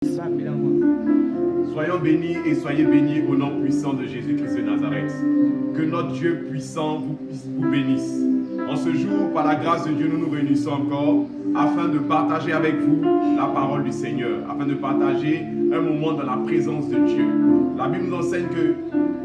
Soyons bénis et soyez bénis au nom puissant de Jésus-Christ de Nazareth. Que notre Dieu puissant vous bénisse. En ce jour, par la grâce de Dieu, nous nous réunissons encore afin de partager avec vous la parole du Seigneur, afin de partager un moment dans la présence de Dieu. La Bible nous enseigne que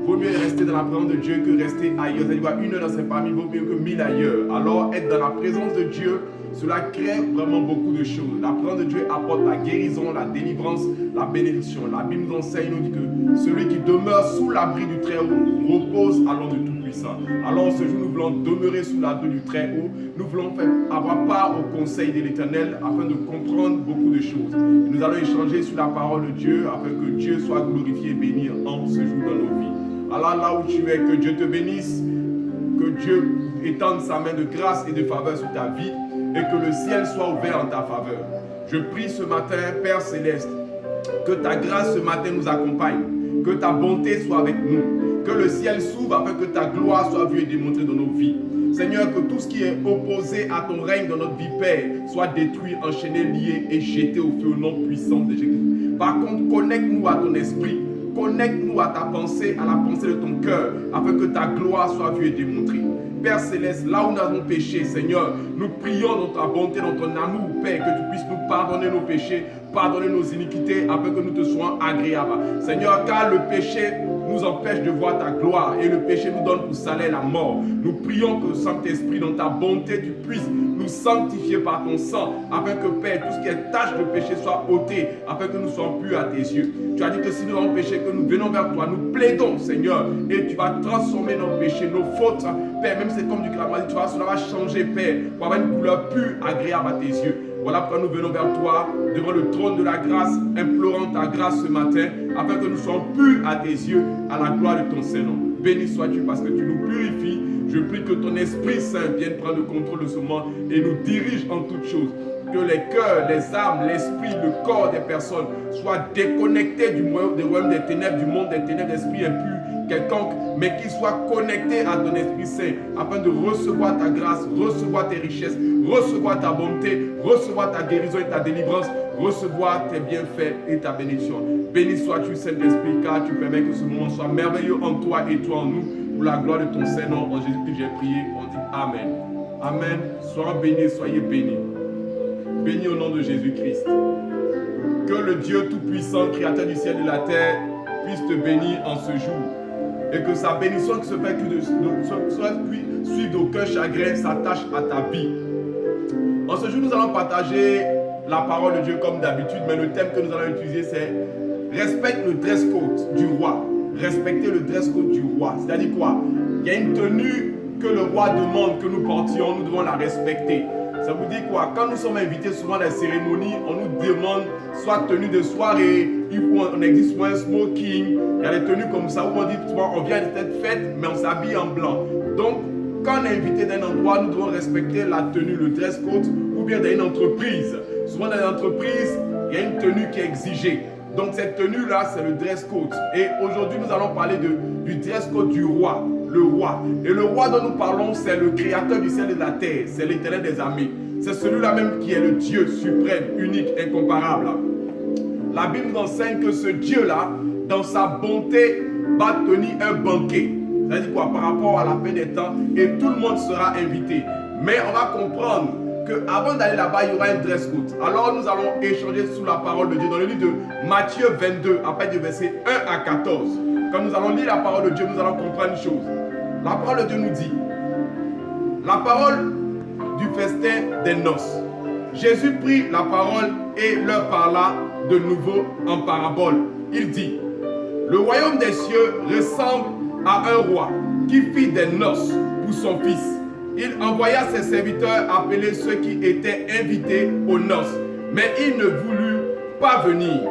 vaut mieux rester dans la présence de Dieu que rester ailleurs. C'est-à-dire une heure dans ses familles vaut mieux que 1000 ailleurs. Alors, être dans la présence de Dieu, cela crée vraiment beaucoup de choses. La présence de Dieu apporte la guérison, la délivrance, la bénédiction. La Bible nous enseigne, nous dit que celui qui demeure sous l'abri du Très-Haut repose à l'ombre du Tout-Puissant. Alors ce jour, nous voulons demeurer sous l'abri du Très-Haut. Nous voulons avoir part au conseil de l'Éternel afin de comprendre beaucoup de choses. Nous allons échanger sur la parole de Dieu afin que Dieu soit glorifié et béni en ce jour dans nos vies. Alors là où tu es, que Dieu te bénisse, que Dieu étende sa main de grâce et de faveur sur ta vie, et que le ciel soit ouvert en ta faveur. Je prie ce matin, Père Céleste, que ta grâce ce matin nous accompagne, que ta bonté soit avec nous, que le ciel s'ouvre afin que ta gloire soit vue et démontrée dans nos vies. Seigneur, que tout ce qui est opposé à ton règne dans notre vie, Père, soit détruit, enchaîné, lié et jeté au feu au nom puissant de Jésus. Par contre, connecte-nous à ton esprit, connecte-nous à ta pensée, à la pensée de ton cœur, afin que ta gloire soit vue et démontrée. Père Céleste, là où nous avons péché, Seigneur, nous prions dans ta bonté, dans ton amour, Père, que tu puisses nous pardonner nos péchés, pardonner nos iniquités, afin que nous te soyons agréables. Seigneur, car le péché nous empêche de voir ta gloire et le péché nous donne pour salaire la mort. Nous prions que le Saint-Esprit, dans ta bonté, tu puisses nous sanctifier par ton sang, afin que, Père, tout ce qui est tâche de péché soit ôté, afin que nous soyons purs à tes yeux. Tu as dit que si nous avons péché, que nous venons vers toi, nous plaidons, Seigneur, et tu vas transformer nos péchés, nos fautes, Père, même si c'est comme du clamatis, cela va changer, Père, pour avoir une couleur pure, agréable à tes yeux. Voilà pourquoi nous venons vers toi, devant le trône de la grâce, implorant ta grâce ce matin, afin que nous soyons purs à tes yeux, à la gloire de ton Saint-Nom. Béni sois-tu parce que tu nous purifies. Je prie que ton Esprit Saint vienne prendre le contrôle de ce monde et nous dirige en toutes choses. Que les cœurs, les âmes, l'esprit, le corps des personnes soient déconnectés du royaume des ténèbres, du monde des ténèbres, d'esprit impur quelconque, mais qu'ils soient connectés à ton Esprit Saint afin de recevoir ta grâce, recevoir tes richesses, recevoir ta bonté, recevoir ta guérison et ta délivrance, recevoir tes bienfaits et ta bénédiction. Béni sois-tu, Saint-Esprit, car tu permets que ce moment soit merveilleux en toi et toi en nous, pour la gloire de ton Saint-Nom. En Jésus-Christ, j'ai prié. On dit Amen. Amen. Soyez bénis, soyez bénis. Bénis au nom de Jésus-Christ. Que le Dieu Tout-Puissant, Créateur du ciel et de la terre, puisse te bénir en ce jour. Et que sa bénédiction qui se fait suivre d'aucun chagrin s'attache à ta vie. En ce jour, nous allons partager la parole de Dieu comme d'habitude, mais le thème que nous allons utiliser, c'est respecte le dress code du roi. Respecter le dress code du roi. C'est-à-dire quoi? Il y a une tenue que le roi demande que nous portions, nous devons la respecter. Ça vous dit quoi? Quand nous sommes invités souvent à la cérémonie, on nous demande soit tenue de soirée, on existe soit un smoking, il y a des tenues comme ça où on dit souvent on vient de cette fête, mais on s'habille en blanc. Donc, quand on est invité d'un endroit, nous devons respecter la tenue, le dress code, ou bien dans une entreprise. Souvent dans une entreprise, il y a une tenue qui est exigée. Donc cette tenue-là, c'est le dress code. Et aujourd'hui, nous allons parler du dress code du roi, le roi. Et le roi dont nous parlons, c'est le créateur du ciel et de la terre. C'est l'Éternel des armées. C'est celui-là même qui est le Dieu suprême, unique, incomparable. La Bible nous enseigne que ce Dieu-là, dans sa bonté, va tenir un banquet. C'est-à-dire quoi? Par rapport à la fin des temps, et tout le monde sera invité. Mais on va comprendre qu'avant d'aller là-bas, il y aura un dress code. Alors nous allons échanger sous la parole de Dieu dans le livre de Matthieu 22, à partir du verset 1 à 14. Quand nous allons lire la parole de Dieu, nous allons comprendre une chose. La parole de Dieu nous dit, la parole du festin des noces. Jésus prit la parole et leur parla de nouveau en parabole. Il dit, le royaume des cieux ressemble à un roi qui fit des noces pour son fils. Il envoya ses serviteurs appeler ceux qui étaient invités aux noces, mais ils ne voulurent pas venir.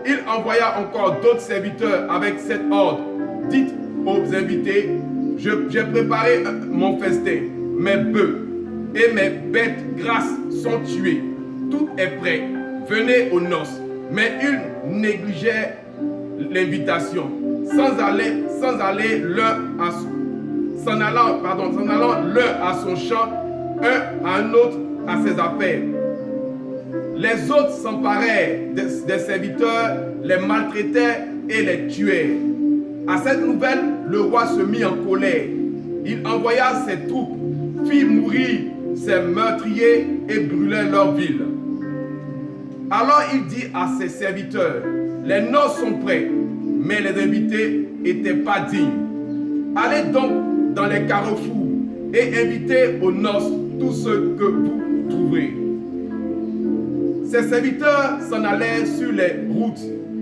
Il envoya encore d'autres serviteurs avec cet ordre. Dites aux invités, j'ai préparé mon festin, mes bœufs et mes bêtes grasses sont tuées. Tout est prêt. Venez aux noces. Mais ils négligeaient l'invitation, s'en allant l'un à son champ, un à un autre à ses affaires. Les autres s'emparèrent des serviteurs, les maltraitaient et les tuaient. À cette nouvelle, le roi se mit en colère. Il envoya ses troupes, fit mourir ses meurtriers et brûlait leur ville. Alors il dit à ses serviteurs, les noces sont prêts, mais les invités n'étaient pas dignes. Allez donc dans les carrefours et invitez aux noces tous ceux que vous trouverez. Ses serviteurs s'en allèrent sur les routes.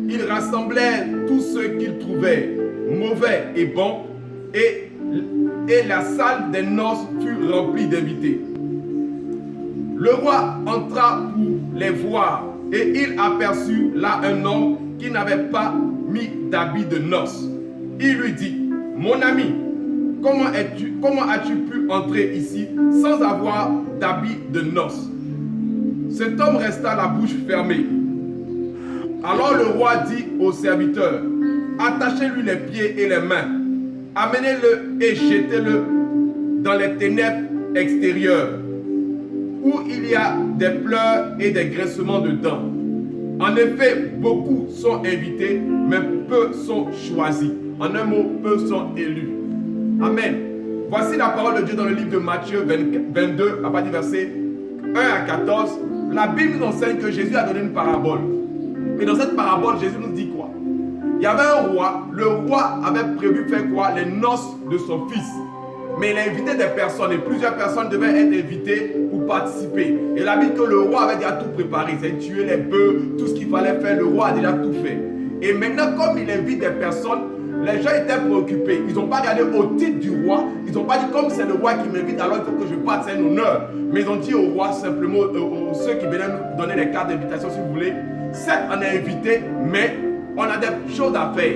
Ils rassemblèrent tous ceux qu'ils trouvaient, mauvais et bons, et la salle des noces fut remplie d'invités. Le roi entra pour les voir, et il aperçut là un homme qui n'avait pas mis d'habit de noces. Il lui dit, mon ami, comment as-tu pu entrer ici sans avoir d'habit de noces? Cet homme resta la bouche fermée. Alors le roi dit aux serviteurs, attachez-lui les pieds et les mains, amenez-le et jetez-le dans les ténèbres extérieures, où il y a des pleurs et des grincements de dents. En effet, beaucoup sont invités, mais peu sont choisis. En un mot, peu sont élus. Amen. Voici la parole de Dieu dans le livre de Matthieu 22, à partir du verset 1 à 14. La Bible nous enseigne que Jésus a donné une parabole. Et dans cette parabole, Jésus nous dit quoi? Il y avait un roi. Le roi avait prévu faire quoi? Les noces de son fils. Mais il a invité des personnes et plusieurs personnes devaient être invitées pour participer. Et la Bible que le roi avait déjà tout préparé. C'est tuer les bœufs, tout ce qu'il fallait faire. Le roi a déjà tout fait. Et maintenant, comme il invite des personnes, les gens étaient préoccupés. Ils n'ont pas regardé au titre du roi. Ils n'ont pas dit comme c'est le roi qui m'invite, alors il faut que je parte, c'est un honneur. Mais ils ont dit au roi simplement, ceux qui venaient nous donner les cartes d'invitation si vous voulez, certes on est invité, mais on a des choses à faire.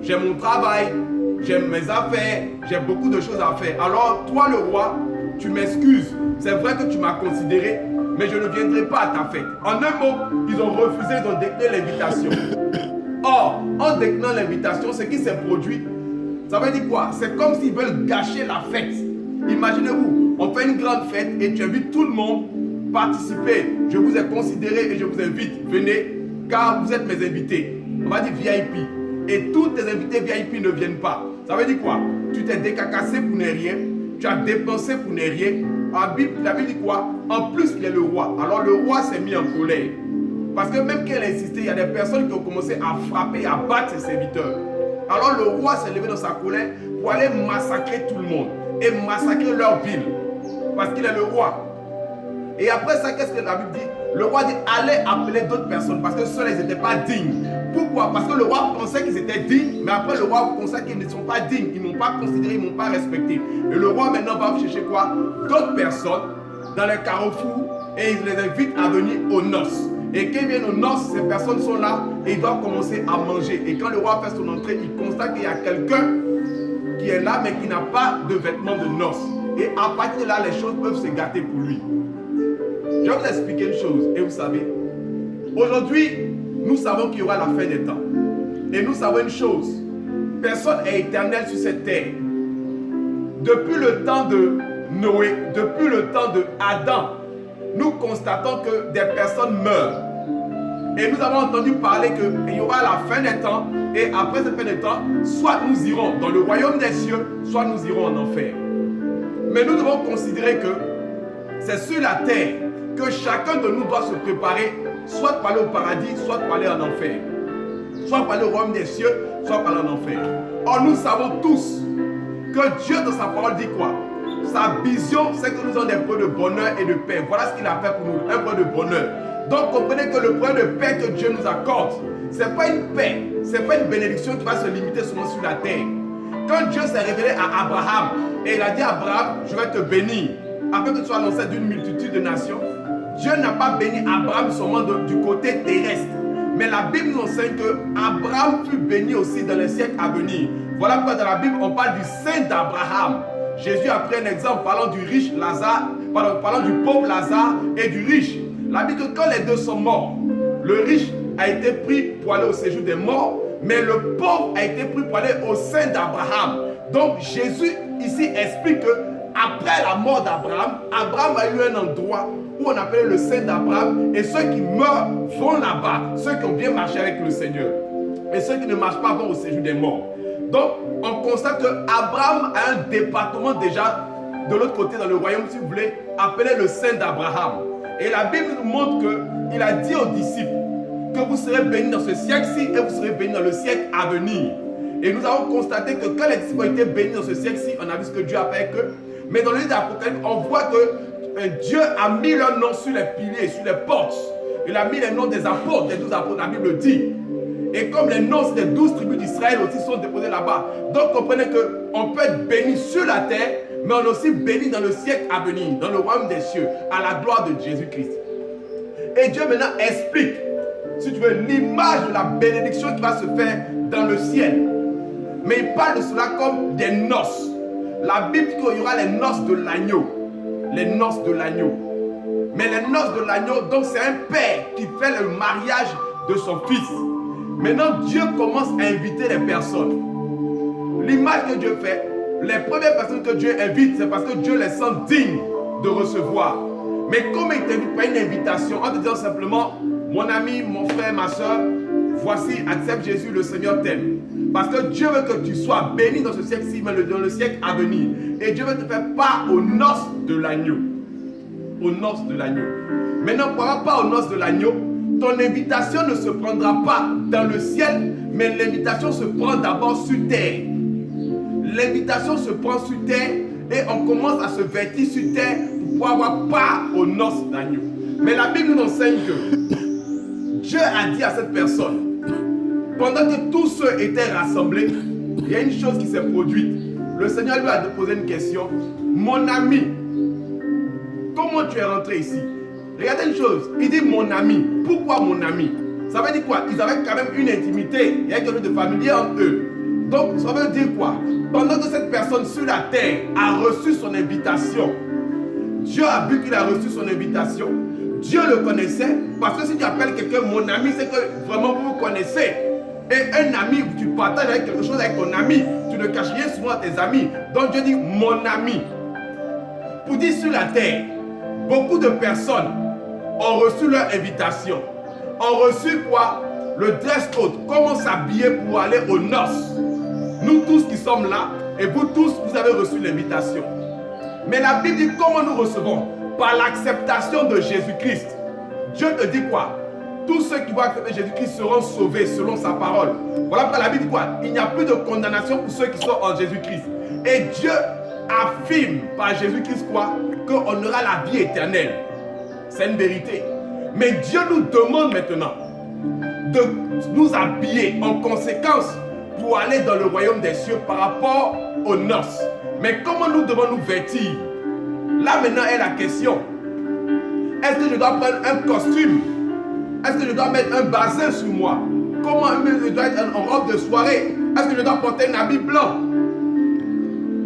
J'ai mon travail, j'ai mes affaires, j'ai beaucoup de choses à faire. Alors toi le roi, tu m'excuses. C'est vrai que tu m'as considéré, mais je ne viendrai pas à ta fête. En un mot, ils ont refusé, ils ont décliné l'invitation. Or, en déclinant l'invitation, ce qui s'est produit, ça veut dire quoi? C'est comme s'ils veulent gâcher la fête. Imaginez-vous, on fait une grande fête et tu invites tout le monde, participez. Je vous ai considéré et je vous invite, venez, car vous êtes mes invités. On va dire VIP. Et tous tes invités VIP ne viennent pas. Ça veut dire quoi? Tu t'es décacassé pour ne rien, tu as dépensé pour ne rien. La Bible dit quoi? En plus, il est le roi. Alors le roi s'est mis en colère. Parce que même qu'elle a insisté, il y a des personnes qui ont commencé à frapper et à battre ses serviteurs. Alors le roi s'est levé dans sa colère pour aller massacrer tout le monde et massacrer leur ville. Parce qu'il est le roi. Et après ça, qu'est-ce que la Bible dit? Le roi dit, allez appeler d'autres personnes parce que ceux-là, ils n'étaient pas dignes. Pourquoi? Parce que le roi pensait qu'ils étaient dignes, mais après le roi constate qu'ils ne sont pas dignes. Ils ne m'ont pas considéré, ils ne m'ont pas respecté. Et le roi maintenant va chercher quoi? D'autres personnes dans les carrefours et il les invite à venir aux noces. Et quand ils viennent aux noces, ces personnes sont là et ils doivent commencer à manger. Et quand le roi fait son entrée, il constate qu'il y a quelqu'un qui est là mais qui n'a pas de vêtements de noces. Et à partir de là, les choses peuvent se gâter pour lui. Je vais vous expliquer une chose. Et vous savez, aujourd'hui, nous savons qu'il y aura la fin des temps. Et nous savons une chose. Personne n'est éternel sur cette terre. Depuis le temps de Noé, depuis le temps de Adam, nous constatons que des personnes meurent. Et nous avons entendu parler qu'il y aura la fin des temps. Et après cette fin des temps, soit nous irons dans le royaume des cieux, soit nous irons en enfer. Mais nous devons considérer que c'est sur la terre que chacun de nous doit se préparer, soit pour aller au paradis, soit pour aller en enfer. Soit pour aller au royaume des cieux, soit pour aller en enfer. Or nous savons tous que Dieu dans sa parole dit quoi? Sa vision, c'est que nous avons des preuves de bonheur et de paix. Voilà ce qu'il a fait pour nous, un preuve de bonheur. Donc comprenez que le preuve de paix que Dieu nous accorde, ce n'est pas une paix, ce n'est pas une bénédiction qui va se limiter seulement sur la terre. Quand Dieu s'est révélé à Abraham, et il a dit à Abraham, je vais te bénir, afin que tu sois l'ancêtre d'une multitude de nations, Dieu n'a pas béni Abraham seulement du côté terrestre. Mais la Bible nous enseigne que Abraham fut béni aussi dans les siècles à venir. Voilà pourquoi dans la Bible, on parle du saint d'Abraham. Jésus a pris un exemple parlant du riche Lazare, parlant du pauvre Lazare et du riche. La Bible dit que quand les deux sont morts, le riche a été pris pour aller au séjour des morts, mais le pauvre a été pris pour aller au sein d'Abraham. Donc Jésus ici explique que après la mort d'Abraham, Abraham a eu un endroit où où on appelait le sein d'Abraham, et ceux qui meurent vont là-bas, ceux qui ont bien marché avec le Seigneur. Et ceux qui ne marchent pas vont au séjour des morts. Donc, on constate qu'Abraham a un département déjà de l'autre côté dans le royaume, si vous voulez, appelé le sein d'Abraham. Et la Bible nous montre qu'il a dit aux disciples que vous serez bénis dans ce siècle-ci et vous serez bénis dans le siècle à venir. Et nous avons constaté que quand les disciples ont été bénis dans ce siècle-ci, on a vu ce que Dieu a fait avec eux. Mais dans le livre d'Apocalypse, on voit que Dieu a mis leur nom sur les piliers, sur les portes. Il a mis les noms des apôtres, des 12 apôtres, la Bible dit. Et comme les noms des 12 tribus d'Israël aussi sont déposés là-bas. Donc comprenez qu'on peut être béni sur la terre, mais on est aussi béni dans le siècle à venir, dans le royaume des cieux, à la gloire de Jésus-Christ. Et Dieu maintenant explique, si tu veux, l'image de la bénédiction qui va se faire dans le ciel. Mais il parle de cela comme des noces. La Bible dit qu'il y aura les noces de l'agneau. Les noces de l'agneau. Mais les noces de l'agneau, donc c'est un père qui fait le mariage de son fils. Maintenant, Dieu commence à inviter les personnes. L'image que Dieu fait, les premières personnes que Dieu invite, c'est parce que Dieu les sent dignes de recevoir. Mais comme il ne t'invite pas une invitation, en te disant simplement, mon ami, mon frère, ma soeur, voici, accepte Jésus, le Seigneur t'aime. Parce que Dieu veut que tu sois béni dans ce siècle-ci, mais dans le siècle à venir. Et Dieu veut te faire part aux noces de l'agneau. Aux noces de l'agneau. Maintenant, pour avoir part aux noces de l'agneau, ton invitation ne se prendra pas dans le ciel, mais l'invitation se prend d'abord sur terre. L'invitation se prend sur terre et on commence à se vêtir sur terre pour avoir part aux noces d'agneau. Mais la Bible nous enseigne que Dieu a dit à cette personne, pendant que tous ceux étaient rassemblés, il y a une chose qui s'est produite. Le Seigneur lui a posé une question. Mon ami, comment tu es rentré ici? Regardez une chose, il dit mon ami. Pourquoi mon ami? Ça veut dire quoi? Ils avaient quand même une intimité, il y a quelque chose de familier entre eux. Donc ça veut dire quoi? Pendant que cette personne sur la terre a reçu son invitation, Dieu a vu qu'il a reçu son invitation. Dieu le connaissait, parce que si tu appelles quelqu'un mon ami, c'est que vraiment vous vous connaissez. Et un ami, tu partages avec quelque chose avec ton ami, tu ne caches rien souvent à tes amis. Donc Dieu dit mon ami. Pour dire sur la terre, beaucoup de personnes ont reçu leur invitation. Ont reçu quoi? Le dress code, comment s'habiller pour aller aux noces. Nous tous qui sommes là, et vous tous, vous avez reçu l'invitation. Mais la Bible dit comment nous recevons? Par l'acceptation de Jésus-Christ. Dieu te dit quoi? Tous ceux qui vont accepter Jésus-Christ seront sauvés selon sa parole. Voilà pourquoi la Bible dit quoi? Il n'y a plus de condamnation pour ceux qui sont en Jésus-Christ. Et Dieu affirme par Jésus-Christ quoi? Qu'on aura la vie éternelle. C'est une vérité. Mais Dieu nous demande maintenant de nous habiller en conséquence pour aller dans le royaume des cieux par rapport aux noces. Mais comment nous devons nous vêtir? Là maintenant est la question. Est-ce que je dois prendre un costume? Est-ce que je dois mettre un bassin sur moi? Comment je dois être en robe de soirée? Est-ce que je dois porter un habit blanc?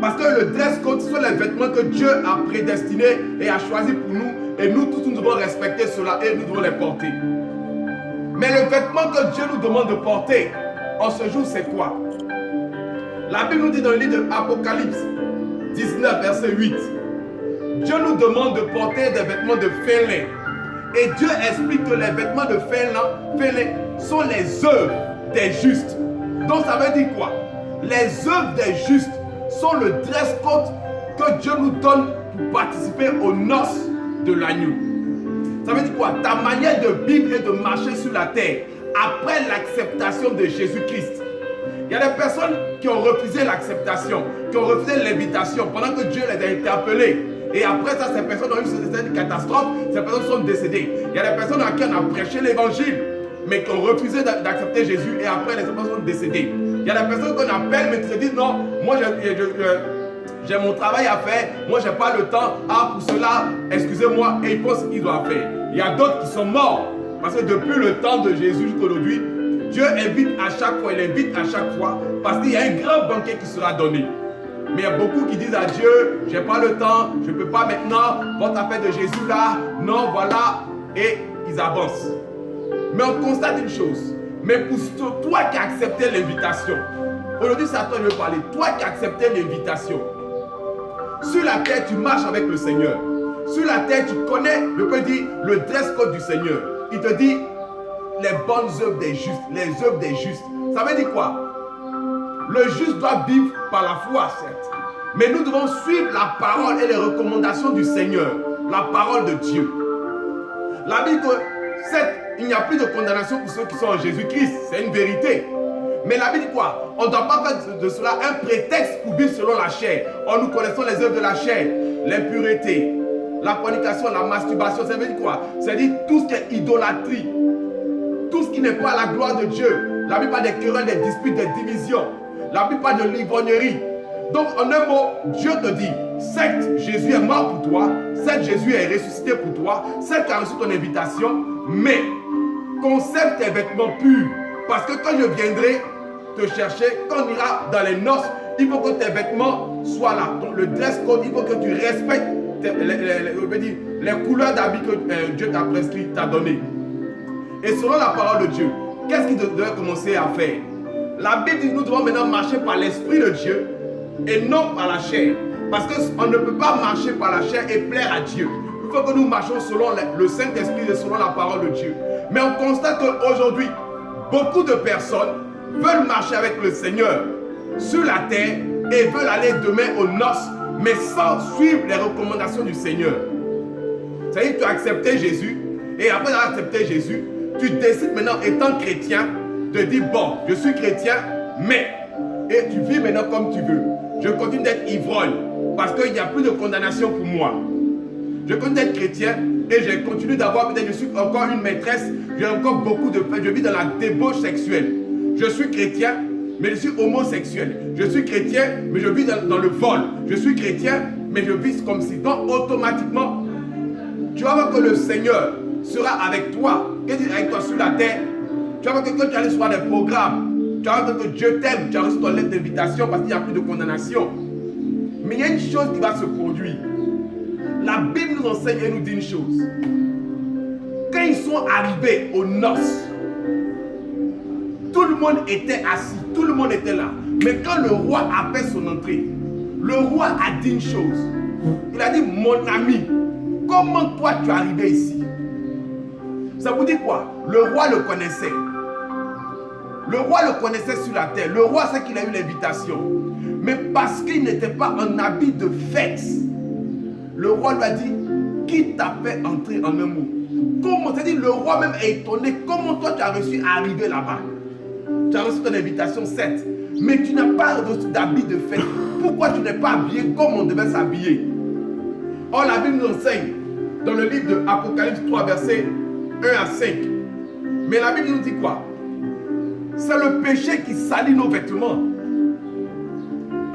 Parce que le dress code, ce sont les vêtements que Dieu a prédestinés et a choisis pour nous. Et nous tous, nous devons respecter cela et nous devons les porter. Mais le vêtement que Dieu nous demande de porter en ce jour, c'est quoi? La Bible nous dit dans le livre de Apocalypse 19, verset 8. Dieu nous demande de porter des vêtements de fin lin. Et Dieu explique que les vêtements de fin lin sont les œuvres des justes. Donc ça veut dire quoi? Les œuvres des justes sont le dress code que Dieu nous donne pour participer aux noces de l'agneau. Ça veut dire quoi? Ta manière de vivre et de marcher sur la terre après l'acceptation de Jésus-Christ. Il y a des personnes qui ont refusé l'acceptation, qui ont refusé l'invitation pendant que Dieu les a interpellés. Et après ça, ces personnes ont eu une catastrophe, ces personnes sont décédées. Il y a des personnes à qui on a prêché l'évangile, mais qui ont refusé d'accepter Jésus et après les personnes sont décédées. Il y a des personnes qu'on appelle, mais qui se disent non, moi j'ai mon travail à faire, moi j'ai pas le temps, pour cela, excusez-moi, et ils font ce qu'ils doivent faire. Il y a d'autres qui sont morts, parce que depuis le temps de Jésus jusqu'aujourd'hui, Dieu invite à chaque fois, il invite à chaque fois, parce qu'il y a un grand banquet qui sera donné. Mais il y a beaucoup qui disent à Dieu, j'ai pas le temps, je ne peux pas maintenant, votre affaire de Jésus là, non, voilà, et ils avancent. Mais on constate une chose, mais pour toi qui as accepté l'invitation, aujourd'hui c'est à toi que je veux parler, toi qui as accepté l'invitation, sur la terre tu marches avec le Seigneur, Sur la terre, tu connais, je peux dire, le dress code du Seigneur. Il te dit les bonnes œuvres des justes, les œuvres des justes. Ça veut dire quoi? Le juste doit vivre par la foi, certes. Mais nous devons suivre la parole et les recommandations du Seigneur. La parole de Dieu. La Bible dit, certes, il n'y a plus de condamnation pour ceux qui sont en Jésus-Christ. C'est une vérité. Mais la Bible dit quoi? On ne doit pas faire de cela un prétexte pour vivre selon la chair. Or, nous connaissons les œuvres de la chair. L'impureté, la fornication, la masturbation. Ça veut dire quoi? C'est-à-dire tout ce qui est idolâtrie. Tout ce qui n'est pas la gloire de Dieu. La Bible parle des querelles, des disputes, des divisions. La Bible parle de l'ivrognerie. Donc, en un mot, Dieu te dit, certes, Jésus est mort pour toi, certes, Jésus est ressuscité pour toi, certes, tu as reçu ton invitation, mais conserve tes vêtements purs. Parce que quand je viendrai te chercher, quand on ira dans les noces, il faut que tes vêtements soient là. Donc, le dress code, il faut que tu respectes les couleurs d'habits que Dieu t'a prescrit, t'a donné. Et selon la parole de Dieu, qu'est-ce qu'il devrait commencer à faire? La Bible dit que nous devons maintenant marcher par l'Esprit de Dieu et non par la chair. Parce qu'on ne peut pas marcher par la chair et plaire à Dieu. Il faut que nous marchions selon le Saint-Esprit et selon la parole de Dieu. Mais on constate qu'aujourd'hui, beaucoup de personnes veulent marcher avec le Seigneur sur la terre et veulent aller demain aux noces, mais sans suivre les recommandations du Seigneur. C'est-à-dire que tu as accepté Jésus et après avoir accepté Jésus, tu décides maintenant, étant chrétien, de dire bon, je suis chrétien, mais, et tu vis maintenant comme tu veux. Je continue d'être ivrogne parce qu'il n'y a plus de condamnation pour moi. Je continue d'être chrétien et je continue d'avoir, peut-être je suis encore une maîtresse, j'ai encore beaucoup de faits, je vis dans la débauche sexuelle. Je suis chrétien, mais je suis homosexuel. Je suis chrétien, mais je vis dans le vol. Je suis chrétien, mais je vis comme si. Donc automatiquement, tu vas voir que le Seigneur sera avec toi. Qu'est-ce qu'il est avec toi sur la terre? Tu vas voir que quand tu allais sur des programmes, tu vas voir que Dieu t'aime, tu as reçu ton lettre d'invitation parce qu'il n'y a plus de condamnation. Mais il y a une chose qui va se produire. La Bible nous enseigne et nous dit une chose. Quand ils sont arrivés aux noces, tout le monde était assis, tout le monde était là. Mais quand le roi a fait son entrée, le roi a dit une chose. Il a dit, mon ami, comment toi tu es arrivé ici? Ça vous dit quoi? Le roi le connaissait. Le roi le connaissait sur la terre. Le roi sait qu'il a eu l'invitation. Mais parce qu'il n'était pas en habit de fête, le roi lui a dit, qui t'a fait entrer en un mot? Comment? C'est-à-dire, le roi même est étonné. Comment toi tu as reçu à arriver là-bas? Tu as reçu ton invitation, certes, mais tu n'as pas reçu d'habit de fête. Pourquoi tu n'es pas habillé comme on devait s'habiller? Or, la Bible nous enseigne dans le livre de Apocalypse 3, versets 1 à 5. Mais la Bible nous dit quoi? C'est le péché qui salit nos vêtements.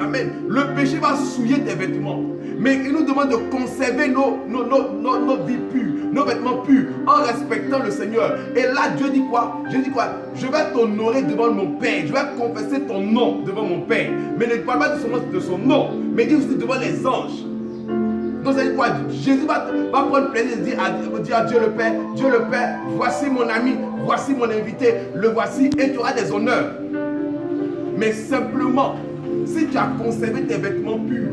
Amen. Le péché va souiller tes vêtements. Mais il nous demande de conserver nos vies pures, nos vêtements purs, en respectant le Seigneur. Et là, Dieu dit quoi? Dieu dit quoi? Je vais t'honorer devant mon Père. Je vais confesser ton nom devant mon Père. Mais ne parle pas de son nom, mais dis aussi devant les anges. Donc, ça dit quoi? Jésus va prendre plaisir de dire à Dieu le Père, voici mon ami, voici mon invité, le voici, et tu auras des honneurs. Mais simplement, si tu as conservé tes vêtements purs,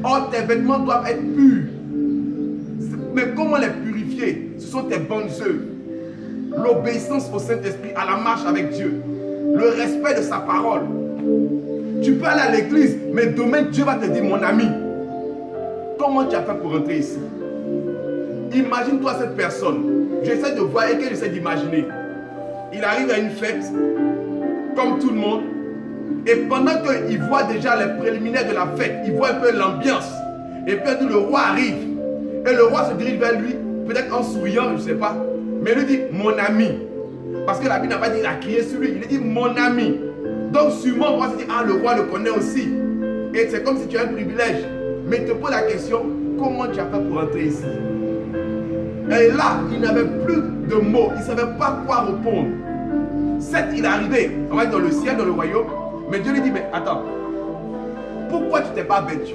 or tes vêtements doivent être purs. Mais comment les purifier? Ce sont tes bonnes œuvres. L'obéissance au Saint-Esprit, à la marche avec Dieu. Le respect de sa parole. Tu peux aller à l'église, mais demain Dieu va te dire, mon ami, comment tu as fait pour rentrer ici? Imagine-toi cette personne. J'essaie de voir et que j'essaie d'imaginer. Il arrive à une fête, comme tout le monde, et pendant qu'il voit déjà les préliminaires de la fête, il voit un peu l'ambiance. Et puis le roi arrive. Et le roi se dirige vers lui, peut-être en souriant, je ne sais pas. Mais il lui dit, mon ami. Parce que la Bible n'a pas dit qu'il a crié sur lui. Il lui dit, mon ami. Donc sûrement, on va se dire, ah, le roi le connaît aussi. Et c'est comme si tu as un privilège. Mais il te pose la question, comment tu as fait pour entrer ici? Et là, il n'avait plus de mots. Il ne savait pas quoi répondre. Certes, il est arrivé, on va être dans le ciel, dans le royaume. Mais Dieu lui dit, mais attends, pourquoi tu ne t'es pas vêtu?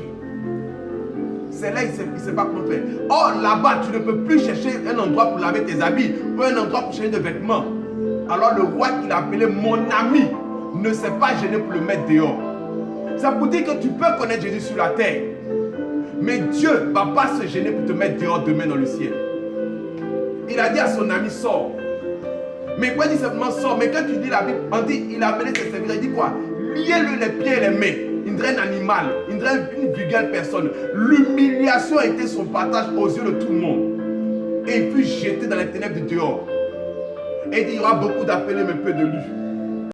C'est là, il ne sait pas quoi faire. Or, là-bas, tu ne peux plus chercher un endroit pour laver tes habits ou un endroit pour changer de vêtements. Alors, le roi qu'il a appelé mon ami ne s'est pas gêné pour le mettre dehors. Ça pour dire que tu peux connaître Jésus sur la terre. Mais Dieu ne va pas se gêner pour te mettre dehors demain dans le ciel. Il a dit à son ami, sors. Mais quoi, il dit simplement sors. Mais quand tu dis la Bible, on dit, il a amené ses serviteurs, il dit quoi? Liez-le les pieds et les mains. Il dirait un animal, il dirait une vulgaire personne. L'humiliation était son partage aux yeux de tout le monde. Et il fut jeté dans les ténèbres du dehors. Et il dit, il y aura beaucoup d'appelés, mais peu de lui.